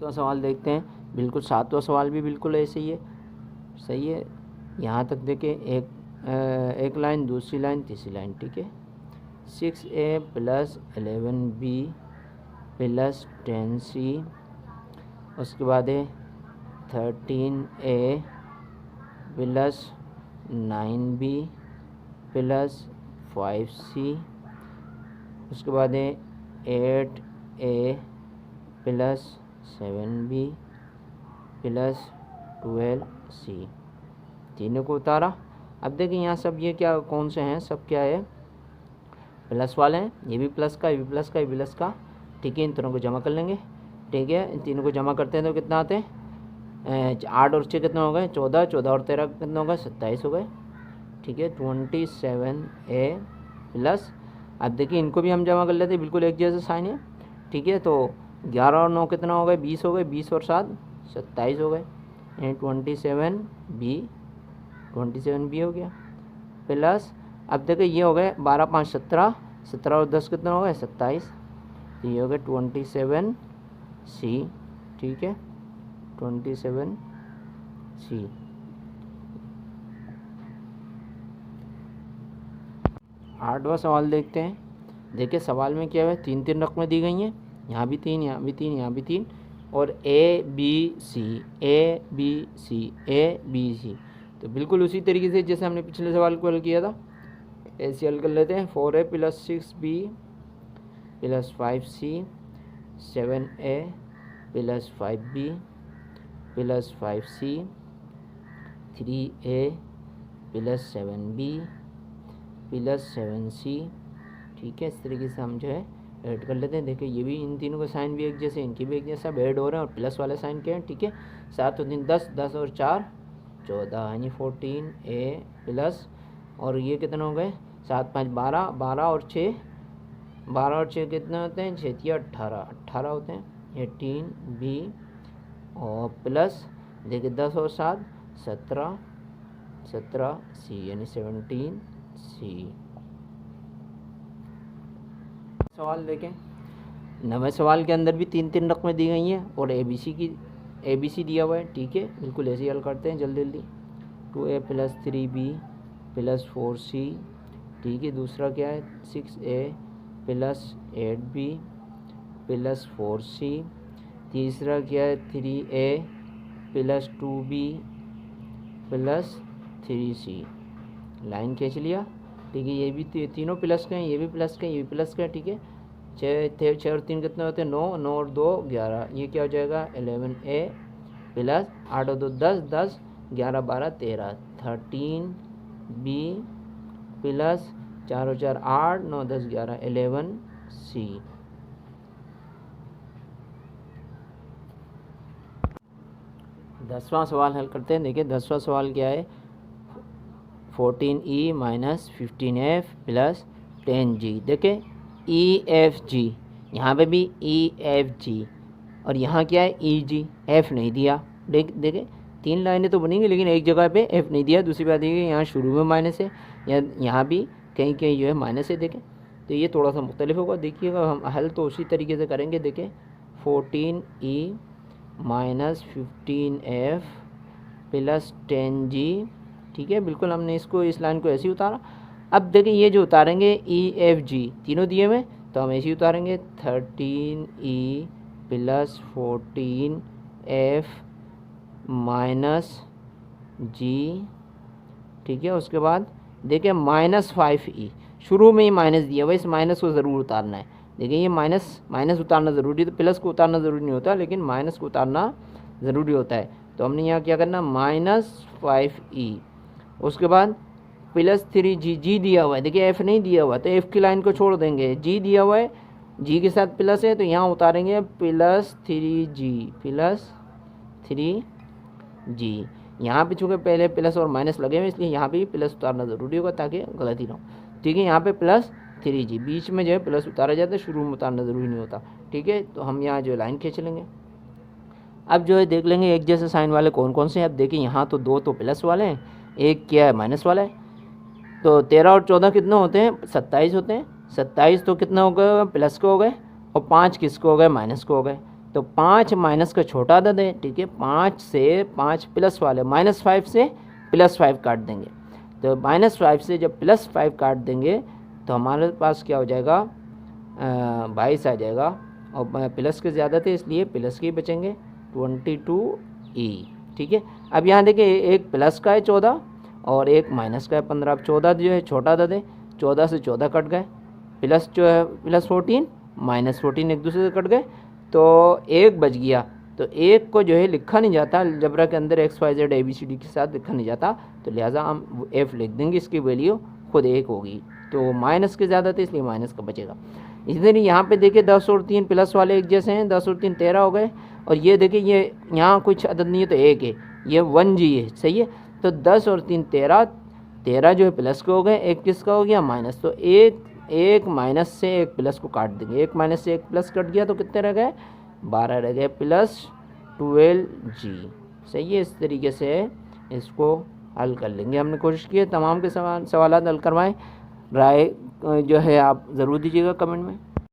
तो सवाल देखते हैं, बिल्कुल 7वां सवाल भी बिल्कुल ऐसे ही है, सही है। यहाँ तक देखें, एक लाइन, दूसरी लाइन, तीसरी लाइन, ठीक है। 6a plus 11b plus 10c, उसके बाद है 13a plus 9b plus 5c, उसके बाद है 8a plus 7b plus 12c। तीनों को उतारा। अब देखिए यहाँ सब ये क्या, कौन से हैं, सब क्या है, प्लस वाले हैं। ये भी प्लस का, ये भी प्लस का, ये भी प्लस का, ठीक है। इन तीनों को जमा कर लेंगे, ठीक है। इन तीनों को जमा करते हैं तो कितना आते हैं, 8 और 6 कितने हो गए, 14, 14 और 13 कितने हो गए, 27 हो गए, ठीक है। 27a प्लस, अब देखिए इनको भी हम जमा कर लेते हैं, बिल्कुल एक जैसे साइन है, ठीक है। तो 11 और 9 कितना हो गए, 20 हो गए, 20 और 7 27 हो गए, 27b हो गया प्लस, अब देखिए ये हो गए 12 5 17, 17 और 10 कितना हो गए, 27, तो ये हो गए 27c, ठीक है, 27c। 8वां सवाल देखते हैं। देखिए सवाल में क्या है, 3 रकमें दी गई हैं, यहाँ भी 3, यहाँ भी 3, यहाँ भी 3, और a b c a b c a b c, तो बिल्कुल उसी तरीके से जैसे हमने पिछले सवाल को हल किया था, ऐसे हल कर लेते हैं। 4a plus 6b plus 5c, 7a plus 5b plus 5c, 3a plus 7b plus 7c, ठीक है। इस तरीके से हम जो है ऐड कर लेते हैं। देखिए ये भी, इन तीनों का साइन भी एक जैसे, इनकी भी एक जैसा, सब ऐड हो रहे हैं, और प्लस वाले साइन क्या है, ठीक है। 7 और 3 10, 10 और 4 14, यानी 14a प्लस, और ये कितने हो गए, 7 5 12, 12 और 6, 12 और 6 कितने होते हैं, 6 18, 18 होते हैं, 18b और प्लस, देखिए 10 और 7 17, 17c, यानी 17c। सवाल देखें, 9वें सवाल के अंदर भी 3 रकमें दी गई हैं, और ABC दिया हुआ है, ठीक है। बिल्कुल ऐसे ही हल करते हैं जल्दी जल्दी। 2a plus 3b plus 4c, ठीक है। दूसरा क्या है, 6a plus 8b plus 4c। तीसरा क्या है, 3a plus 2b plus 3c। Line खींच लिया, ठीक है। ये भी तीनों प्लस के हैं, ये भी प्लस के हैं, ये भी प्लस का है, ठीक है। 6 और 3 कितने होते हैं, 9, 9 और 2 11, ये क्या हो जाएगा, 11a प्लस 8 और 2 10, 10 11 12 13, 13b प्लस 4 और 4 8, 9 10 11 11c। 10वां सवाल हल करते हैं। देखिए 10वां सवाल क्या है, 14e minus 15f plus 10g। देखिए EFG, यहाँ पे भी EFG, और यहाँ क्या है EG, F नहीं दिया। देखिए 3 लाइनें तो बनेंगी, लेकिन एक जगह पे F नहीं दिया। दूसरी बात ये, यहाँ शुरू में माइनस है, यहाँ भी कहीं कहीं जो है माइनस है, देखें तो ये थोड़ा सा मुख्तलिफ होगा। देखिएगा हम हल तो उसी तरीके से करेंगे। देखें 14e minus 15f plus 10g, ठीक है। बिल्कुल हमने इसको, इस लाइन को ऐसे ही उतारा। अब देखिए ये जो उतारेंगे EFG तीनों दिए हुए, तो हम ऐसे ही उतारेंगे, 13e plus 14f minus g, ठीक है। उसके बाद देखिए माइनस 5e, शुरू में ही माइनस दिया हुआ, इस माइनस को ज़रूर उतारना है। देखिए ये माइनस उतारना ज़रूरी है, तो प्लस को उतारना ज़रूरी नहीं होता, लेकिन माइनस को उतारना ज़रूरी होता है। तो हमने यहाँ क्या करना, माइनस 5e, उसके बाद प्लस 3g दिया हुआ है। देखिए f नहीं दिया हुआ, तो f की लाइन को छोड़ देंगे, g दिया हुआ है, g के साथ प्लस है, तो यहाँ उतारेंगे प्लस 3g। यहाँ पे चूँकि पहले प्लस और माइनस लगे हुए, इसलिए यहाँ पे भी प्लस उतारना ज़रूरी होगा ताकि गलती ना हो, ठीक है। यहाँ पे प्लस 3g, बीच में जो है प्लस उतारा जाता है, शुरू में उतारना ज़रूरी नहीं होता, ठीक है। तो हम यहाँ जो लाइन खींच लेंगे। अब जो है देख लेंगे एक जैसे साइन वाले कौन कौन से हैं। अब देखिए यहाँ तो 2 तो प्लस वाले हैं, एक क्या है, माइनस वाला है। तो 13 और 14 कितने होते हैं, 27 होते हैं। 27 तो कितना हो गए, प्लस को हो गए, और 5 किसको हो गए, माइनस को हो गए। तो तो 5 माइनस का छोटा अदद है, ठीक है। 5 से 5 प्लस वाले -5 से +5 काट देंगे, तो -5 से जब +5 काट देंगे तो हमारे पास क्या हो जाएगा, 22 आ जाएगा। और प्लस के ज़्यादा थे इसलिए प्लस के ही बचेंगे, 22E, ठीक है। अब यहाँ देखिए एक प्लस का है 14 और एक माइनस का है 15। अब 14 जो है छोटा अदद है, 14 से 14 कट गए, प्लस जो है +14 -14 एक दूसरे से कट गए, तो एक बच गया। तो एक को जो है लिखा नहीं जाता अलजेब्रा के अंदर, XYZ ABCD के साथ लिखा नहीं जाता, तो लिहाजा हम F लिख देंगे, इसकी वैल्यू खुद 1 होगी। तो माइनस के ज़्यादा थे इसलिए माइनस का बचेगा। इसी तरह यहाँ पे देखिए 10 और 3 प्लस वाले एक जैसे हैं, 10 और 3 13 हो गए। और ये देखिए ये यहाँ कुछ अदद नहीं है तो 1 है, ये 1G है, सही है। तो 10 और 3 13, 13 जो है प्लस के हो गए, एक किसका हो गया, माइनस। तो एक माइनस से एक प्लस को काट देंगे, एक माइनस से एक प्लस कट गया तो कितने रह गए, 12 रह गए, प्लस 12G, सही है। इस तरीके से इसको हल कर लेंगे। हमने कोशिश की है तमाम के सवाल हल करवाएं। राय जो है आप ज़रूर दीजिएगा कमेंट में।